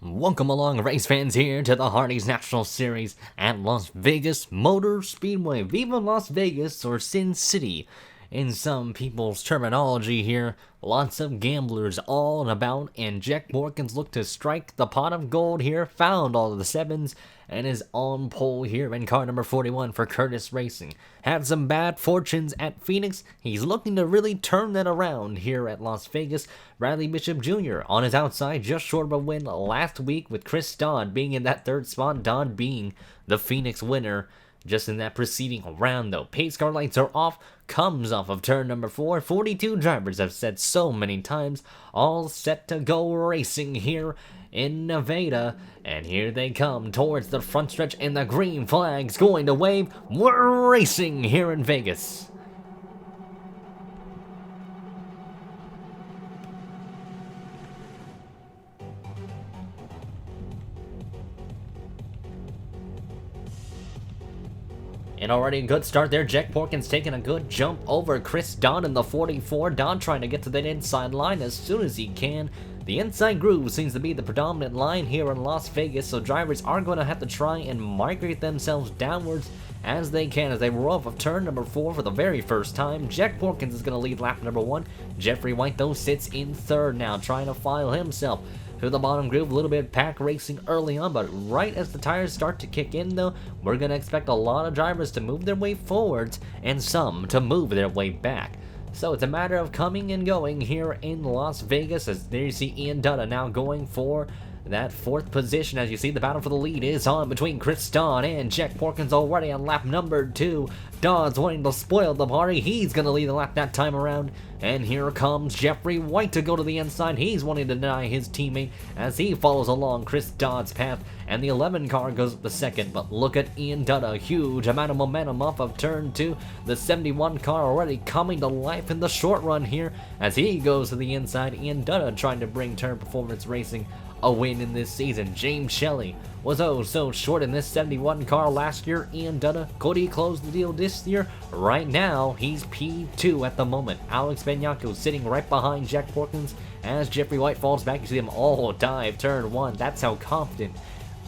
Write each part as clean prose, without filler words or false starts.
Welcome along, race fans, here to the Hardee's National Series at Las Vegas Motor Speedway. Viva Las Vegas, or Sin City in some people's terminology here. Lots of gamblers all and about, and Jack Morgan's looked to strike the pot of gold here, found all of the sevens, and is on pole here in car number 41 for Curtis Racing. Had some bad fortunes at Phoenix. He's looking to really turn that around here at Las Vegas. Bradley Bishop Jr. on his outside, just short of a win last week, with Chris Dodd being in that third spot, Dodd being the Phoenix winner just in that preceding round, though. Pace car lights are off, comes off of turn number 4. 42 drivers have said so many times, all set to go racing here in Nevada, and here they come towards the front stretch, and the green flag's going to wave. We're racing here in Vegas. And already a good start there. Jack Porkins taking a good jump over Chris Dodd in the 44. Dodd trying to get to that inside line as soon as he can. The inside groove seems to be the predominant line here in Las Vegas, so drivers are going to have to try and migrate themselves downwards as they can as they roll off of turn number 4 for the very first time. Jack Porkins is going to lead lap number 1. Jeffrey White, though, sits in third now, trying to file himself to the bottom groove. A little bit of pack racing early on, but right as the tires start to kick in, though, we're going to expect a lot of drivers to move their way forwards and some to move their way back. So it's a matter of coming and going here in Las Vegas, as there you see Ian Dutta now going for that 4th position. As you see, the battle for the lead is on between Chris Dodd and Jack Porkins already on lap number 2. Dodd's wanting to spoil the party. He's going to lead the lap that time around. And here comes Jeffrey White to go to the inside. He's wanting to deny his teammate as he follows along Chris Dodd's path. And the 11 car goes up the second. But look at Ian Dutta. Huge amount of momentum off of turn 2. The 71 car already coming to life in the short run here as he goes to the inside. Ian Dutta trying to bring Turn Performance Racing a win in this season. James Shelley was oh so short in this 71 car last year. Ian Dutta, could he close the deal this year? Right now, he's P2 at the moment. Alex Benyako sitting right behind Jack Porkins as Jeffrey White falls back. You see them all dive turn 1. That's how confident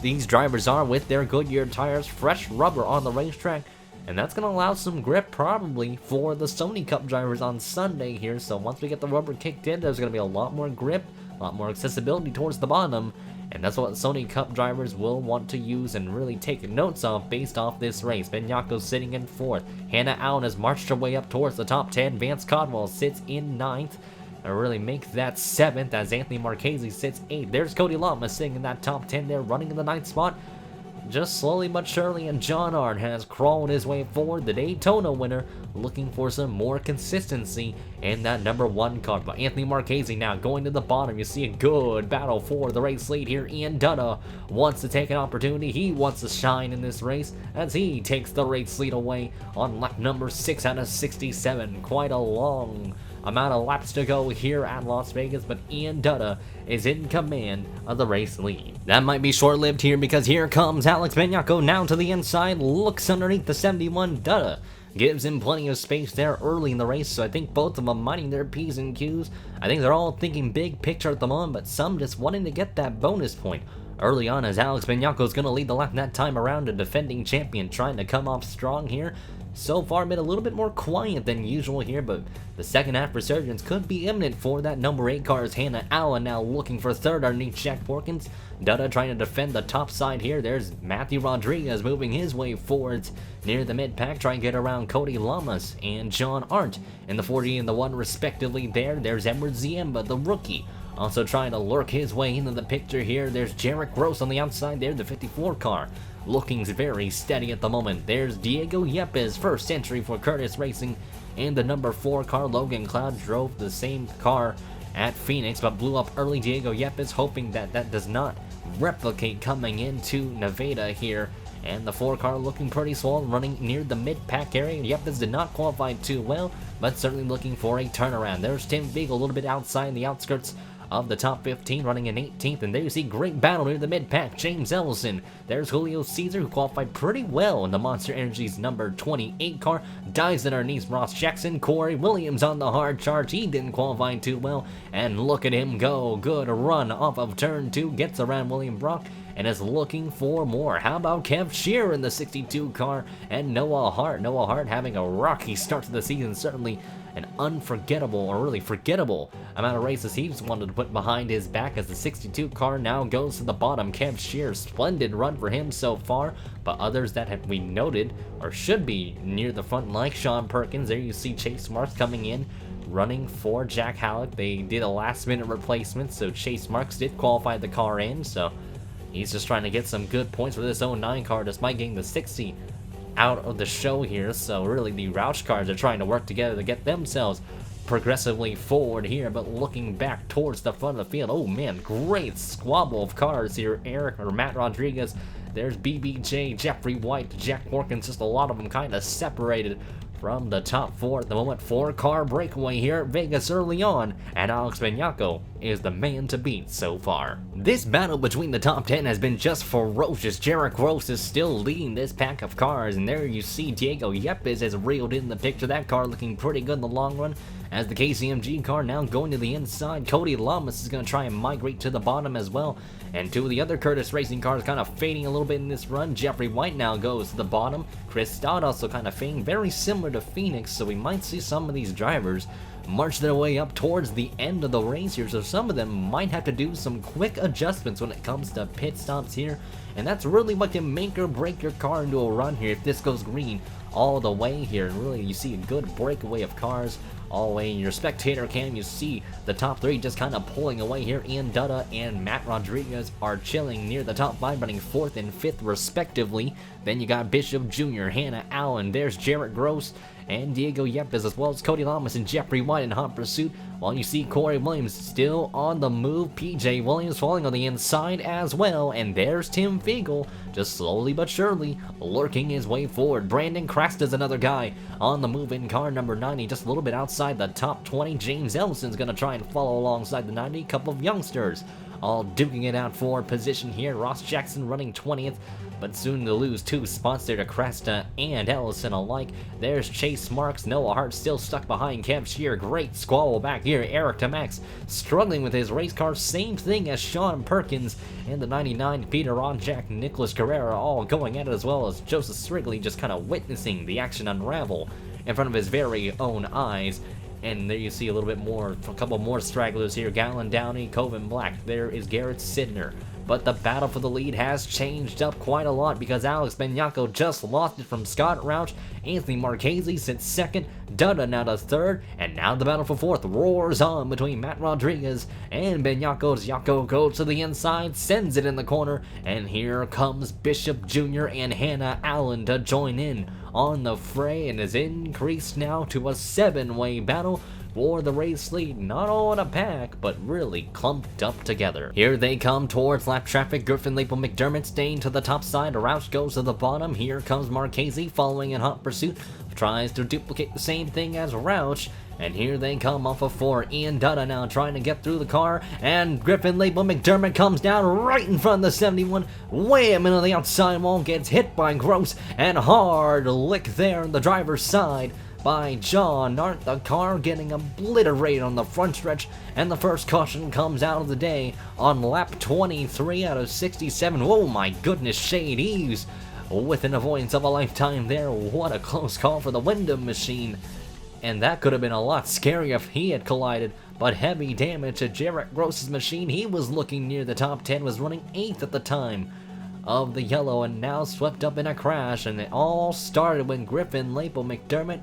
these drivers are with their Goodyear tires, fresh rubber on the racetrack. And that's going to allow some grip probably for the Sony Cup drivers on Sunday here. So once we get the rubber kicked in, there's going to be a lot more grip, a lot more accessibility towards the bottom. And that's what Sony Cup drivers will want to use and really take notes of based off this race. Benyako sitting in 4th. Hannah Allen has marched her way up towards the top 10. Vance Codwell sits in 9th. And really make that 7th as Anthony Marchese sits 8th. There's Cody Lama sitting in that top 10 there, running in the 9th spot. Just slowly but surely, and John Arndt has crawled his way forward, the Daytona winner, looking for some more consistency in that number 1 car. But Anthony Marchese now going to the bottom. You see a good battle for the race lead here. Ian Dutta wants to take an opportunity. He wants to shine in this race as he takes the race lead away on lap number 6 out of 67. Quite a long amount of laps to go here at Las Vegas, but Ian Dutta is in command of the race lead. That might be short-lived here because here comes Alex Benyako now to the inside, looks underneath the 71. Dutta gives him plenty of space there early in the race, so I think both of them minding their P's and Q's. I think they're all thinking big picture at the moment, but some just wanting to get that bonus point early on, as Alex Benyako is going to lead the lap that time around, a defending champion trying to come off strong here. So far been a little bit more quiet than usual here, but the second half resurgence could be imminent for that number 8 car as Hannah Allen now looking for 3rd underneath Jack Porkins. Dutta trying to defend the top side here. There's Matthew Rodriguez moving his way forwards near the mid-pack, trying to get around Cody Lamas and John Arndt in the 40 and the 1 respectively there. There's Edward Ziemba, the rookie, also trying to lurk his way into the picture here. There's Jarek Gross on the outside there, the 54 car, looking very steady at the moment. There's Diego Yepes, first entry for Curtis Racing, and the number 4 car, Logan Cloud, drove the same car at Phoenix, but blew up early. Diego Yepes hoping that that does not replicate coming into Nevada here. And the 4 car looking pretty swollen, running near the mid-pack area. Yepes did not qualify too well, but certainly looking for a turnaround. There's Tim Beagle a little bit outside the outskirts of the top 15, running in 18th. And there you see great battle near the mid-pack. James Ellison. There's Julio Caesar, who qualified pretty well in the Monster Energy's number 28 car. Dives underneath Ross Jackson. Corey Williams on the hard charge. He didn't qualify too well. And look at him go. Good run off of turn 2. Gets around William Brock and is looking for more. How about Kev Shear in the 62 car and Noah Hart? Noah Hart having a rocky start to the season. Certainly an unforgettable, or really forgettable, amount of races he's wanted to put behind his back as the 62 car now goes to the bottom. Kev Shear, splendid run for him so far, but others that have we noted or should be near the front, like Sean Perkins. There you see Chase Marks coming in, running for Jack Halleck. They did a last-minute replacement, so Chase Marks did qualify the car in, so he's just trying to get some good points for this 09 car, despite getting the 60 out of the show here. So really the Roush cars are trying to work together to get themselves progressively forward here, but looking back towards the front of the field. Oh man, great squabble of cars here. Matt Rodriguez, there's BBJ, Jeffrey White, Jack Porkins, just a lot of them kind of separated from the top 4 at the moment. 4-car breakaway here at Vegas early on, and Alex Benyako is the man to beat so far. This battle between the top 10 has been just ferocious. Jarek Gross is still leading this pack of cars, and there you see Diego Yepes has reeled in the picture. That car looking pretty good in the long run, as the KCMG car now going to the inside. Cody Lamas is going to try and migrate to the bottom as well, and 2 of the other Curtis Racing cars kind of fading a little bit in this run. Jeffrey White now goes to the bottom. Chris Stott also kind of fading, very similar to Phoenix, so we might see some of these drivers march their way up towards the end of the race here, so some of them might have to do some quick adjustments when it comes to pit stops here, and that's really what can make or break your car into a run here if this goes green all the way here. And really you see a good breakaway of cars all the way in your spectator cam. You see the top 3 just kind of pulling away here. Ian Dutta and Matt Rodriguez are chilling near the top 5, running 4th and 5th respectively. Then you got Bishop Jr., Hannah Allen, there's Jarrett Gross and Diego Yepes, as well as Cody Lamas and Jeffrey White in hot pursuit, while you see Corey Williams still on the move. PJ Williams falling on the inside as well, and there's Tim Fiegel just slowly but surely lurking his way forward. Brandon Crasta's another guy on the move in car number 90, just a little bit outside the top 20. James Ellison's gonna try and follow alongside the 90. Couple of youngsters all duking it out for position here. Ross Jackson running 20th, but soon to lose 2 spots there to Cresta and Ellison alike. There's Chase Marks. Noah Hart still stuck behind Kev Shear. Great squabble back here. Eric Tamax struggling with his race car. Same thing as Sean Perkins and the 99. Peter Ronjak, Nicholas Carrera all going at it, as well as Joseph Strigley just kind of witnessing the action unravel in front of his very own eyes. And there you see a little bit more, a couple more stragglers here. Gallon Downey, Coven Black. There is Garrett Sidner. But the battle for the lead has changed up quite a lot, because Alex Benyako just lost it from Scott Roush. Anthony Marchese sits 2nd, Dutta now to 3rd, and now the battle for 4th roars on between Matt Rodriguez and Benyako's. Yako goes to the inside, sends it in the corner, and here comes Bishop Jr. and Hannah Allen to join in on the fray, and is increased now to a 7-way battle for the race lead. Not all in a pack, but really clumped up together. Here they come towards lap traffic. Griffin, Lapel, McDermott staying to the top side. Roush goes to the bottom. Here comes Marchese following in hot pursuit. Tries to duplicate the same thing as Roush. And here they come off of 4. Ian Dutta now trying to get through the car. And Griffin, Lapel, McDermott comes down right in front of the 71. Wham into the outside wall. Gets hit by Gross. And hard lick there on the driver's side by John Nart. The car getting obliterated on the front stretch, and the first caution comes out of the day on lap 23 out of 67. Oh my goodness, Shade Eves with an avoidance of a lifetime there. What a close call for the Wyndham machine, and that could have been a lot scarier if he had collided. But heavy damage to Jarrett Gross's machine. He was looking near the top 10, was running 8th at the time of the yellow, and now swept up in a crash. And it all started when Griffin, Lapel, McDermott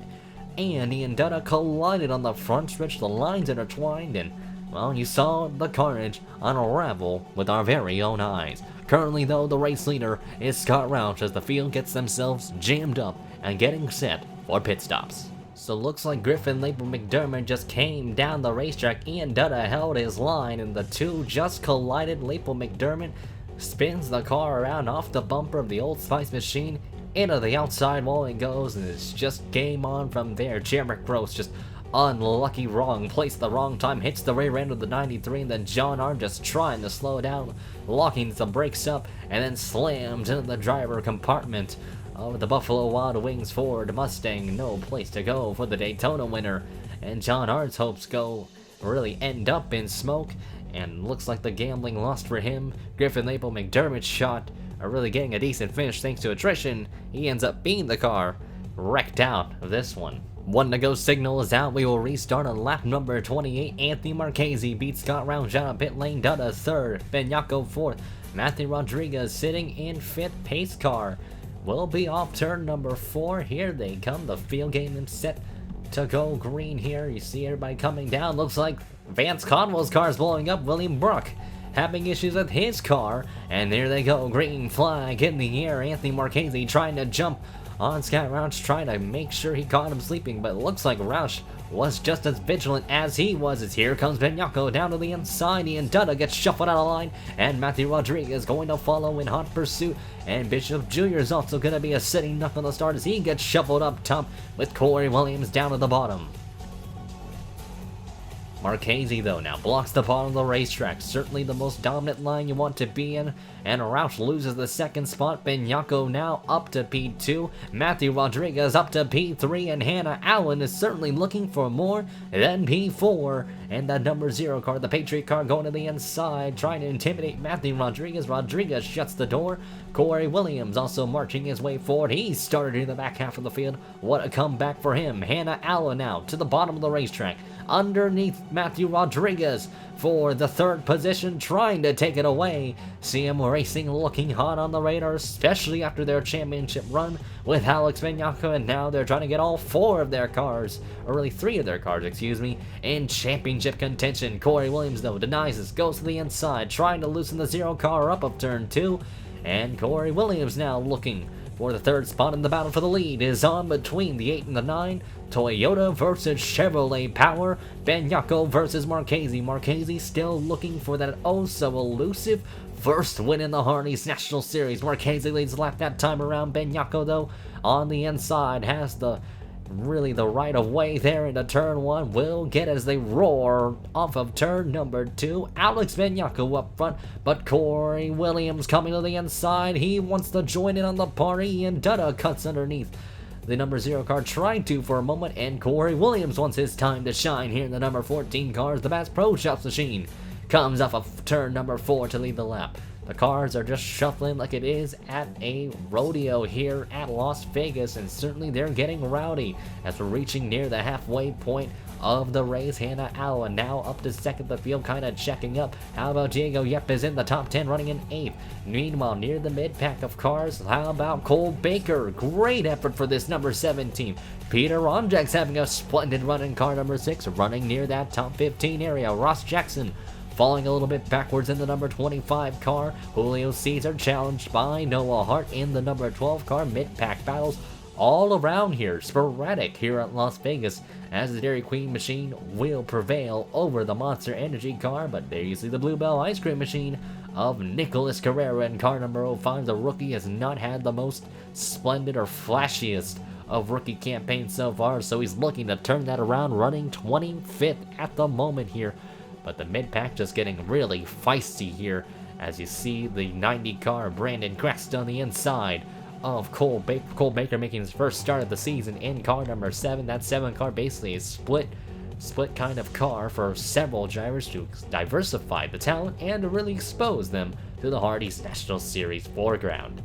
and Ian Dutta collided on the front stretch. The lines intertwined, and well, you saw the carnage unravel with our very own eyes. Currently though, the race leader is Scott Roush, as the field gets themselves jammed up and getting set for pit stops. So looks like Griffin, Lapel, McDermott just came down the racetrack. Ian Dutta held his line, and the two just collided. Lapel, McDermott spins the car around off the bumper of the Old Spice machine. Into the outside wall it goes, and it's just game on from there. Jarrett Gross just unlucky, wrong place, the wrong time, hits the rear end of the 93, and then John R just trying to slow down, locking some brakes up, and then slams into the driver compartment of the Buffalo Wild Wings Ford Mustang. No place to go for the Daytona winner, and John R's hopes really end up in smoke, and looks like the gambling lost for him. Griffin Label McDermott's shot are really getting a decent finish thanks to attrition. He ends up being the car wrecked out of this one. 1 to go signal is out. We will restart on lap number 28. Anthony Marchese beats Scott Rounds out of pit lane. Dutta third, Benyako fourth, Matthew Rodriguez sitting in fifth. Pace car will be off turn number 4. Here they come. The field game is set to go green here. You see everybody coming down. Looks like Vance Conwell's car is blowing up. William Brook having issues with his car, and there they go. Green flag in the air. Anthony Marchese trying to jump on Scott Roush, trying to make sure he caught him sleeping, but it looks like Roush was just as vigilant as he was, as here comes Benyako down to the inside. Ian Dutta gets shuffled out of line, and Matthew Rodriguez going to follow in hot pursuit, and Bishop Jr. is also going to be a sitting duck on the start as he gets shuffled up top with Corey Williams down at the bottom. Marchese, though, now blocks the bottom of the racetrack. Certainly the most dominant line you want to be in. And Roush loses the second spot. Benyako now up to P2. Matthew Rodriguez up to P3. And Hannah Allen is certainly looking for more than P4. And that number 0 car, the Patriot car, going to the inside, trying to intimidate Matthew Rodriguez. Rodriguez shuts the door. Corey Williams also marching his way forward. He started in the back half of the field. What a comeback for him. Hannah Allen now to the bottom of the racetrack, underneath Matthew Rodriguez for the third position, trying to take it away. CM Racing looking hot on the radar, especially after their championship run with Alex Benyako, and now they're trying to get all 4 of their cars, or really 3 of their cars, excuse me, in championship contention. Corey Williams, though, denies this, goes to the inside, trying to loosen the 0 car up of turn 2, and Corey Williams now looking for the third spot in the battle for the lead is on between the 8 and the 9. Toyota versus Chevrolet Power. Benyako versus Marchese. Marchese still looking for that oh-so-elusive first win in the Hardee's National Series. Marchese leads the lap that time around. Benyako, though, on the inside has the right of way there into turn 1. Will get as they roar off of turn number 2. Alex Benyako up front, but Corey Williams coming to the inside. He wants to join in on the party, and Dutta cuts underneath the number 0 car, tried to for a moment, and Corey Williams wants his time to shine here in the number 14 cars. The Bass Pro Shops machine comes off of turn number 4 to lead the lap. The cars are just shuffling like it is at a rodeo here at Las Vegas, and certainly they're getting rowdy as we're reaching near the halfway point of the race. Hannah Allen now up to second, the field kind of checking up. How about Diego Yepes in the top 10, running in 8th? Meanwhile, near the mid-pack of cars, how about Cole Baker? Great effort for this number 17. Peter Ronjak's having a splendid run in car number 6, running near that top 15 area. Ross Jackson falling a little bit backwards in the number 25 car. Julio Caesar challenged by Noah Hart in the number 12 car. Mid-pack battles all around here, sporadic here at Las Vegas, as the Dairy Queen machine will prevail over the Monster Energy car. But there you see the Bluebell Ice Cream machine of Nicholas Carrera in car number 05. The rookie has not had the most splendid or flashiest of rookie campaigns so far, so he's looking to turn that around, running 25th at the moment here. But the mid-pack just getting really feisty here, as you see the 90 car Brandon Crest on the inside of Cole Baker. Cole Baker making his first start of the season in car number 7. That 7 car basically is split kind of car for several drivers to diversify the talent and to really expose them to the Hardee's National Series foreground.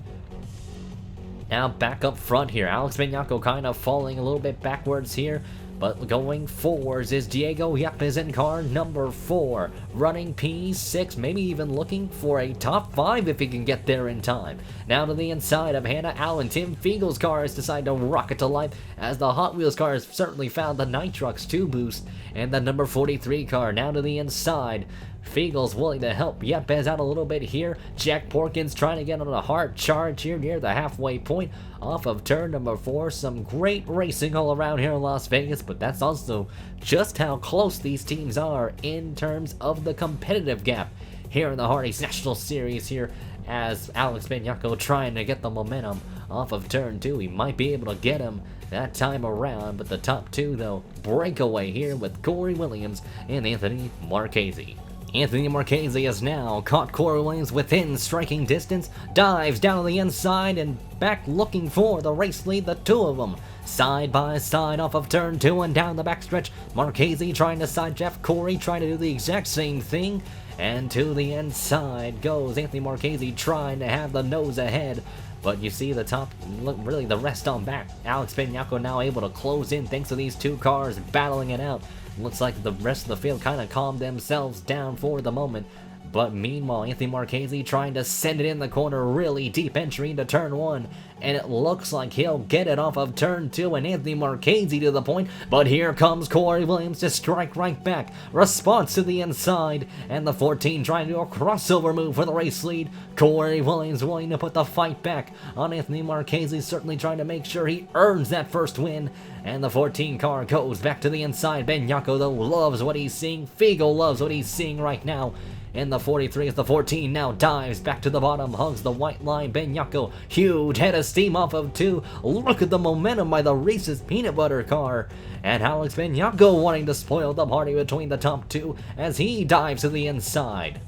Now back up front here, Alex Benyako kind of falling a little bit backwards here, but going forwards is Diego Yepes in car number 4, running P6, maybe even looking for a top 5 if he can get there in time. Now to the inside of Hannah Allen, Tim Fiegel's car has decided to rocket to life, as the Hot Wheels car has certainly found the Nitrox 2 boost, and the number 43 car now to the inside. Fiegel's willing to help Yepes out a little bit here. Jack Porkins trying to get on a hard charge here near the halfway point off of turn number 4. Some great racing all around here in Las Vegas, but that's also just how close these teams are in terms of the competitive gap here in the Hardee's National Series here, as Alex Benyako trying to get the momentum off of turn 2. He might be able to get him that time around, but the top two, though, breakaway here with Corey Williams and Anthony Marchese. Anthony Marchese has now caught Corey Williams within striking distance, dives down on the inside and back looking for the race lead, the two of them side by side off of turn 2 and down the backstretch. Marchese trying to side Jeff, Corey trying to do the exact same thing, and to the inside goes Anthony Marchese trying to have the nose ahead. But you see the top, really the rest on back. Alex Benyako now able to close in thanks to these two cars battling it out. Looks like the rest of the field kind of calmed themselves down for the moment. But meanwhile, Anthony Marchese trying to send it in the corner, really deep entry into turn 1. And it looks like he'll get it off of turn 2 and Anthony Marchese to the point. But here comes Corey Williams to strike right back. Response to the inside. And the 14 trying to do a crossover move for the race lead. Corey Williams willing to put the fight back on Anthony Marchese, certainly trying to make sure he earns that first win. And the 14 car goes back to the inside. Benyako, though, loves what he's seeing. Figo loves what he's seeing right now. And the 43 as the 14 now dives back to the bottom, hugs the white line. Benyako, huge head of steam off of 2. Look at the momentum by the Reese's Peanut Butter car. And Alex Benyako wanting to spoil the party between the top two as he dives to the inside.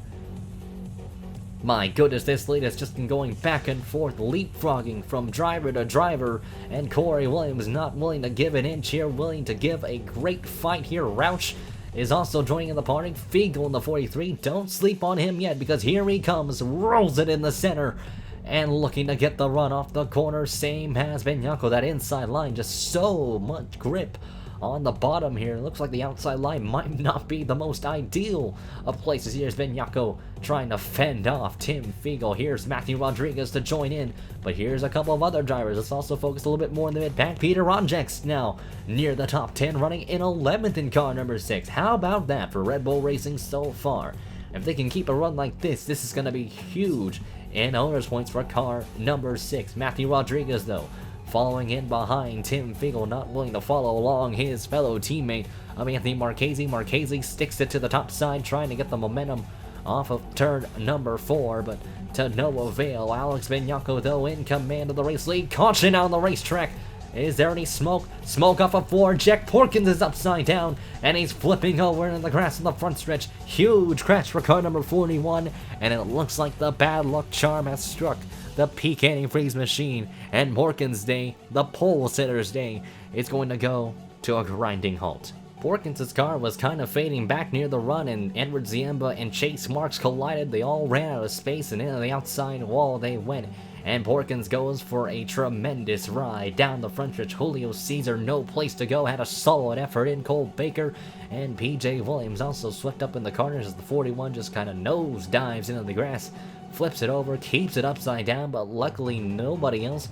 My goodness, this lead has just been going back and forth, leapfrogging from driver to driver, and Corey Williams not willing to give an inch here, willing to give a great fight here. Roush is also joining in the party. Fiegel in the 43, don't sleep on him yet because here he comes, rolls it in the center, and looking to get the run off the corner. Same has Benyako, that inside line, just so much grip on the bottom here. Looks like the outside line might not be the most ideal of places. Here's Benyako trying to fend off Tim Fiegel. Here's Matthew Rodriguez to join in, but here's a couple of other drivers. Let's also focus a little bit more in the mid-pack. Peter Ronjex now near the top 10, running in 11th in car number 6. How about that for Red Bull Racing so far? If they can keep a run like this is going to be huge in owner's points for car number 6. Matthew Rodriguez, though, following in behind Tim Fiegel, not willing to follow along his fellow teammate of Anthony Marchese. Marchese sticks it to the top side, trying to get the momentum off of turn number 4, but to no avail. Alex Benyako, though, in command of the race lead. Caution on the racetrack. Is there any smoke? Smoke off of 4. Jack Porkins is upside down, and he's flipping over in the grass in the front stretch. Huge crash for car number 41, and it looks like the bad luck charm has struck the peak antifreeze machine, and Porkins' day, the pole sitter's day, is going to go to a grinding halt. Porkins' car was kind of fading back near the run, and Edward Ziemba and Chase Marks collided. They all ran out of space, and into the outside wall they went. And Porkins goes for a tremendous ride down the front stretch. Julio Caesar, no place to go, had a solid effort in. Cole Baker and PJ Williams also swept up in the corners as the 41 just kind of nose dives into the grass, flips it over, keeps it upside down, but luckily nobody else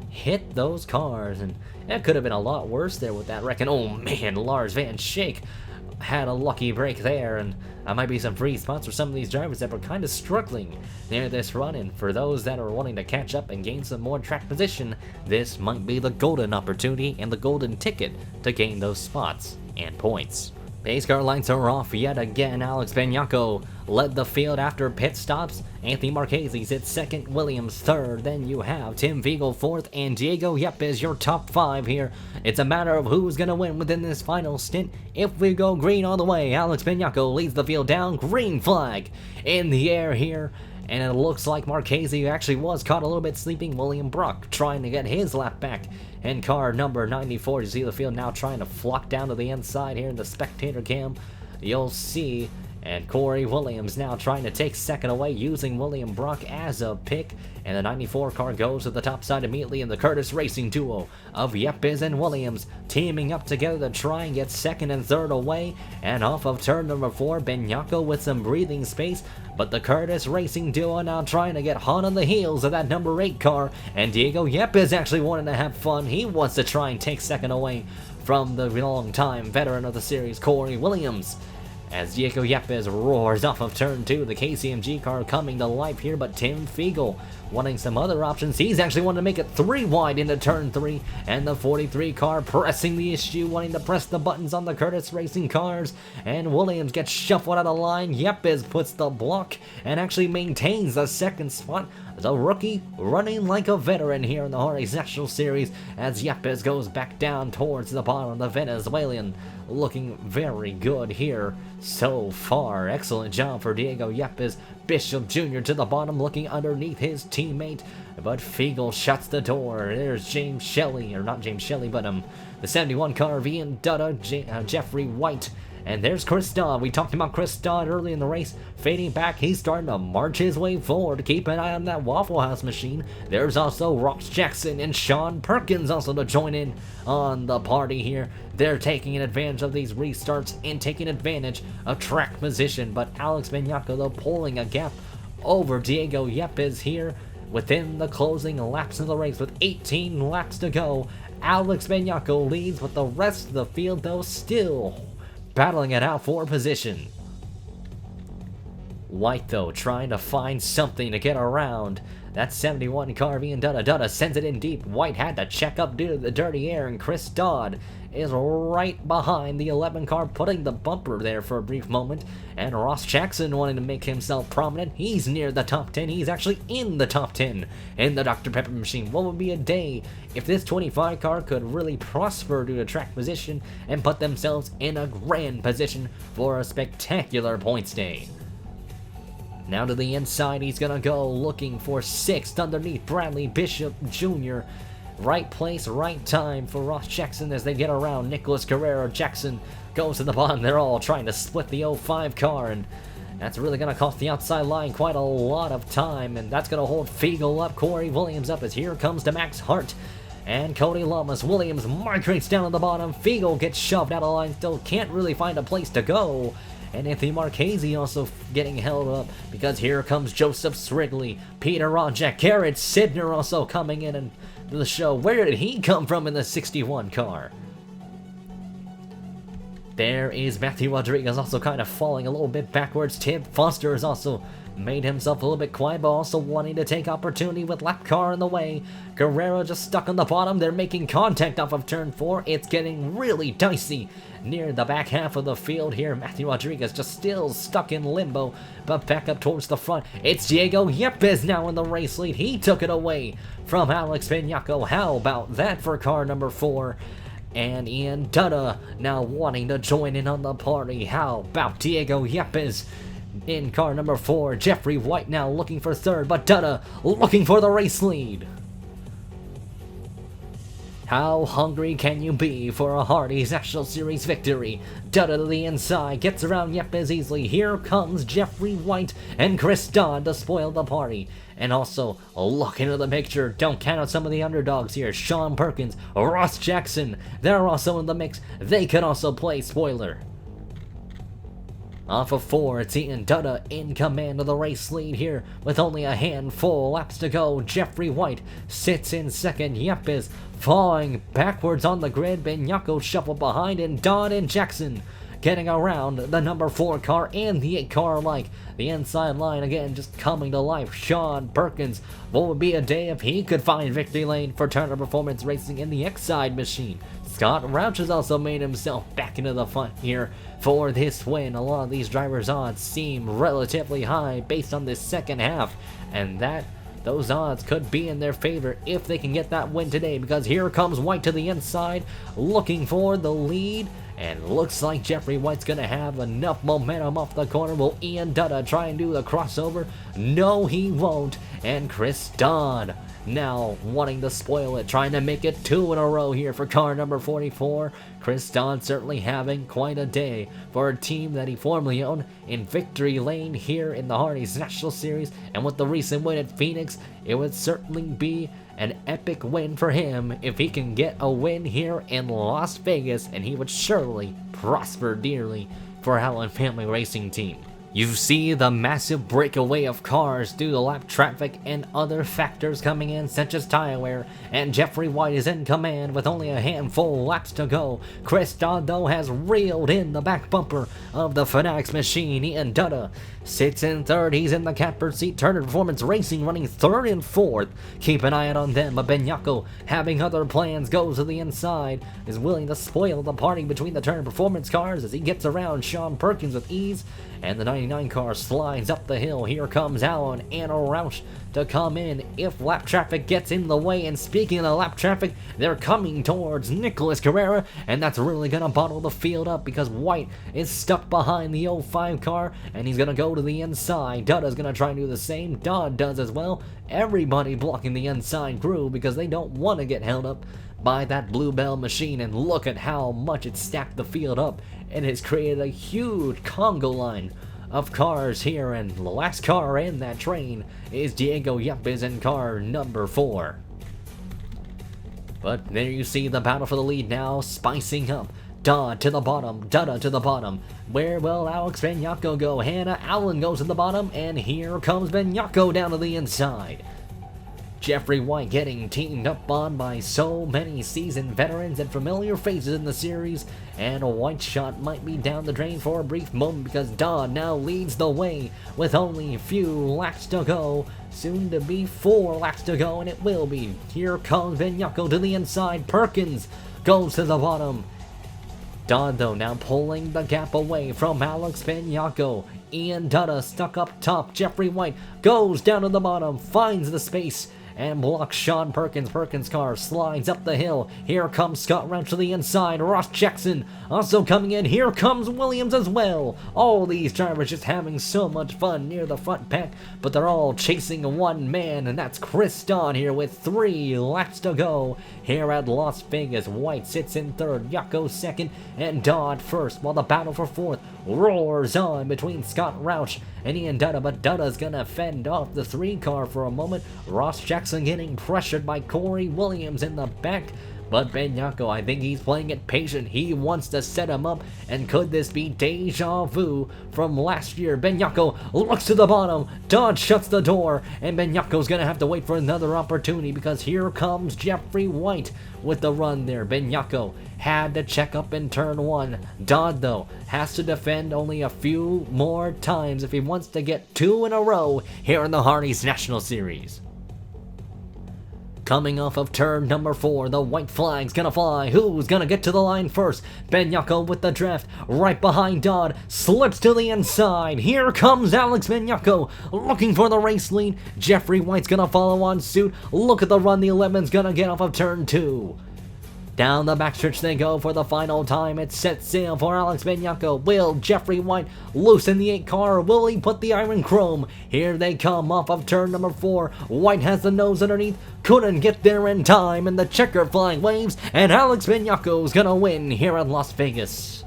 hit those cars, and that could have been a lot worse there with that wreck. And oh man, Lars Van Schaik had a lucky break there, and that might be some free spots for some of these drivers that were kind of struggling near this run. And for those that are wanting to catch up and gain some more track position, this might be the golden opportunity and the golden ticket to gain those spots and points. Pace car lights are off yet again. Alex Benyako led the field after pit stops. Anthony Marchese's hit second, Williams third. Then you have Tim Fiegel fourth, and Diego Yepes your top 5 here. It's a matter of who's going to win within this final stint. If we go green all the way, Alex Benyako leads the field down. Green flag in the air here. And it looks like Marchese actually was caught a little bit sleeping. William Brock trying to get his lap back. And car number 94, you see the field now trying to flock down to the inside here in the spectator cam. You'll see. And Corey Williams now trying to take second away, using William Brock as a pick. And the 94 car goes to the top side immediately in the Curtis Racing duo of Yepes and Williams, teaming up together to try and get second and third away. And off of turn number 4, Benyako with some breathing space. But the Curtis Racing duo now trying to get hot on the heels of that number 8 car. And Diego Yepes actually wanting to have fun. He wants to try and take second away from the long-time veteran of the series, Corey Williams. as Diego Yepes roars off of turn 2. The KCMG car coming to life here, but Tim Fiegel wanting some other options. He's actually wanting to make it 3 wide into turn 3, and the 43 car pressing the issue, wanting to press the buttons on the Curtis Racing cars, and Williams gets shuffled out of line. Yepes puts the block and actually maintains the second spot. The rookie running like a veteran here in the Hardee's National Series as Yepes goes back down towards the bottom. The Venezuelan looking very good here so far. Excellent job for Diego Yepes. Bishop Jr. to the bottom looking underneath his teammate, but Fiegel shuts the door. There's James Shelley, or not James Shelley, but the 71 car of Ian Dutta, Jeffrey White. And there's Chris Dodd. We talked about Chris Dodd early in the race. Fading back, he's starting to march his way forward. Keep an eye on that Waffle House machine. There's also Ross Jackson and Sean Perkins also to join in on the party here. They're taking advantage of these restarts and taking advantage of track position. But Alex Benyako, though, pulling a gap over Diego Yepes here within the closing laps of the race with 18 laps to go. Alex Benyako leads, with the rest of the field, though, still battling it out for position. White, though, trying to find something to get around. That 71 car of Ian Dutta. Dutta sends it in deep. White had to check up due to the dirty air, and Chris Dodd is right behind the 11 car, putting the bumper there for a brief moment. And Ross Jackson wanting to make himself prominent. He's near the top 10. He's actually in the top 10 in the Dr. Pepper machine. What would be a day if this 25 car could really prosper due to track position and put themselves in a grand position for a spectacular points day. Now to the inside, he's gonna go looking for 6th underneath Bradley Bishop Jr. Right place, right time for Ross Jackson as they get around Nicholas Guerrero. Jackson goes to the bottom. They're all trying to split the 05 car, and that's really gonna cost the outside line quite a lot of time, and that's gonna hold Fiegel up, Corey Williams up, as here comes to Max Hart and Cody Lamas. Williams migrates down to the bottom. Fiegel gets shoved out of line, still can't really find a place to go. And Anthony Marchese also getting held up because here comes Joseph Srigley, Peter Ronjak, Garrett Sidner also coming in and to the show. Where did he come from in the 61 car? There is Matthew Rodriguez also kind of falling a little bit backwards. Tim Foster has also made himself a little bit quiet, but also wanting to take opportunity with lap car in the way. Guerrero just stuck on the bottom. They're making contact off of turn 4. It's getting really dicey near the back half of the field here. Matthew Rodriguez just still stuck in limbo, but back up towards the front. It's Diego Yepes now in the race lead. He took it away from Alex Benyako. How about that for car number 4? And Ian Dutta now wanting to join in on the party. How about Diego Yepes in car number 4? Jeffrey White now looking for 3rd, but Dutta looking for the race lead. How hungry can you be for a Hardee's National Series victory? Dutta to the inside, gets around Yepes easily. Here comes Jeffrey White and Chris Dodd to spoil the party. And also, look into the picture. Don't count out some of the underdogs here. Sean Perkins, Ross Jackson, they're also in the mix. They could also play spoiler. Off of 4, it's Ian Dutta in command of the race lead here with only a handful laps to go. Jeffrey White sits in 2nd. Yepes falling backwards on the grid. Benyako shuffled behind, and Dodd and Jackson getting around the number 4 car and the 8 car alike. The inside line again just coming to life. Sean Perkins, what would be a day if he could find victory lane for Turner Performance Racing in the X-Side machine? Scott Rouch has also made himself back into the front here for this win. A lot of these drivers' odds seem relatively high based on this second half, and those odds could be in their favor if they can get that win today, because here comes White to the inside looking for the lead, and looks like Jeffrey White's gonna have enough momentum off the corner. Will Ian Dutta try and do the crossover? No, he won't. And Chris Dodd now wanting to spoil it, trying to make it 2 in a row here for car number 44. Chris Dodd certainly having quite a day for a team that he formerly owned in victory lane here in the Hardee's National Series, and with the recent win at Phoenix, it would certainly be an epic win for him if he can get a win here in Las Vegas, and he would surely prosper dearly for Allen Family Racing Team. You see the massive breakaway of cars due to lap traffic and other factors coming in, such as tire wear, and Jeffrey White is in command with only a handful of laps to go. Chris Dodd, though, has reeled in the back bumper of the Fanatics machine. Ian Dutta sits in third. He's in the catbird seat. Turner Performance Racing running third and fourth. Keep an eye out on them, but Benyako, having other plans, goes to the inside, is willing to spoil the party between the Turner Performance cars as he gets around Sean Perkins with ease, and the 99 car slides up the hill. Here comes Allen and Roush to come in if lap traffic gets in the way. And speaking of the lap traffic, they're coming towards Nicholas Carrera, and that's really going to bottle the field up because White is stuck behind the 05 car, and he's going to go to the inside. Dutta's going to try and do the same. Dodd does as well. Everybody blocking the inside crew because they don't want to get held up by that Bluebell machine, and look at how much it stacked the field up. It has created a huge Congo line of cars here, and the last car in that train is Diego Yepes in car number 4. But there you see the battle for the lead now, spicing up. Dodd to the bottom, Dutta to the bottom. Where will Alex Benyako go? Hannah Allen goes to the bottom, and here comes Benyako down to the inside. Jeffrey White getting teamed up on by so many seasoned veterans and familiar faces in the series, and a White shot might be down the drain for a brief moment because Dodd now leads the way with only a few laps to go, soon to be 4 laps to go, and it will be. Here comes Benyako to the inside. Perkins goes to the bottom. Dodd, though, now pulling the gap away from Alex Benyako. Ian Dutta stuck up top. Jeffrey White goes down to the bottom, finds the space, and blocks Sean Perkins. Perkins' car slides up the hill. Here comes Scott Roush to the inside. Ross Jackson also coming in. Here comes Williams as well. All these drivers just having so much fun near the front pack, but they're all chasing one man, and that's Chris Dodd here with 3 laps to go here at Las Vegas. White sits in third, Yako second, and Dodd first, while the battle for fourth roars on between Scott Roush and Ian Dutta, but Dutta's gonna fend off the 3 car for a moment. Ross Jackson getting pressured by Corey Williams in the back, but Benyako, I think he's playing it patient. He wants to set him up, and could this be deja vu from last year? Benyako looks to the bottom, Dodd shuts the door, and Benyako's gonna have to wait for another opportunity because here comes Jeffrey White with the run there. Benyako had to check up in turn 1. Dodd, though, has to defend only a few more times if he wants to get 2 in a row here in the Hardee's National Series. Coming off of turn number 4, the white flag's gonna fly. Who's gonna get to the line first? Benyako with the draft, right behind Dodd, slips to the inside. Here comes Alex Benyako, looking for the race lead. Jeffrey White's gonna follow on suit. Look at the run the 11's gonna get off of turn 2. Down the backstretch they go for the final time. It's set sail for Alex Benyako. Will Jeffrey White loosen the 8 car? Will he put the iron chrome? Here they come off of turn number 4. White has the nose underneath. Couldn't get there in time, and the checker flag waves, and Alex Benyako's gonna win here at Las Vegas.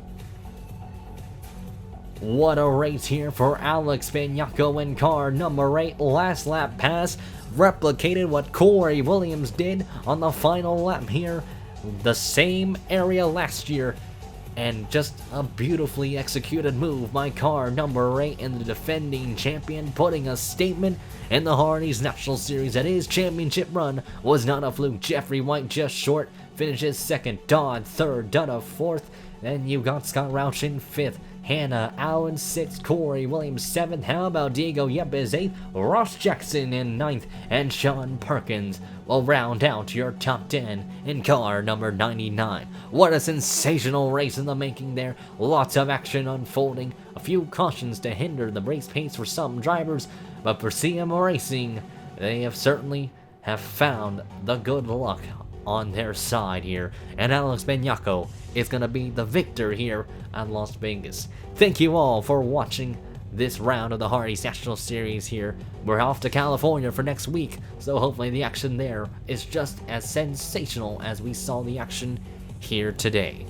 What a race here for Alex Benyako in car number 8. Last lap pass replicated what Corey Williams did on the final lap here. The same area last year, and just a beautifully executed move by car number 8 and the defending champion, putting a statement in the Hardee's National Series that his championship run was not a fluke. Jeffrey White just short, finishes second, Dodd third, Dutta fourth, then you got Scott Roush in 5th, Hannah Allen 6th, Corey Williams 7th, how about Diego Yepes 8th, Ross Jackson in 9th, and Sean Perkins will round out your top 10 in car number 99. What a sensational race in the making there, lots of action unfolding, a few cautions to hinder the race pace for some drivers, but for CM Racing, they have certainly found the good luck on their side here, and Alex Benyako is going to be the victor here at Las Vegas. Thank you all for watching this round of the Hardee's National Series here. We're off to California for next week, so hopefully the action there is just as sensational as we saw the action here today.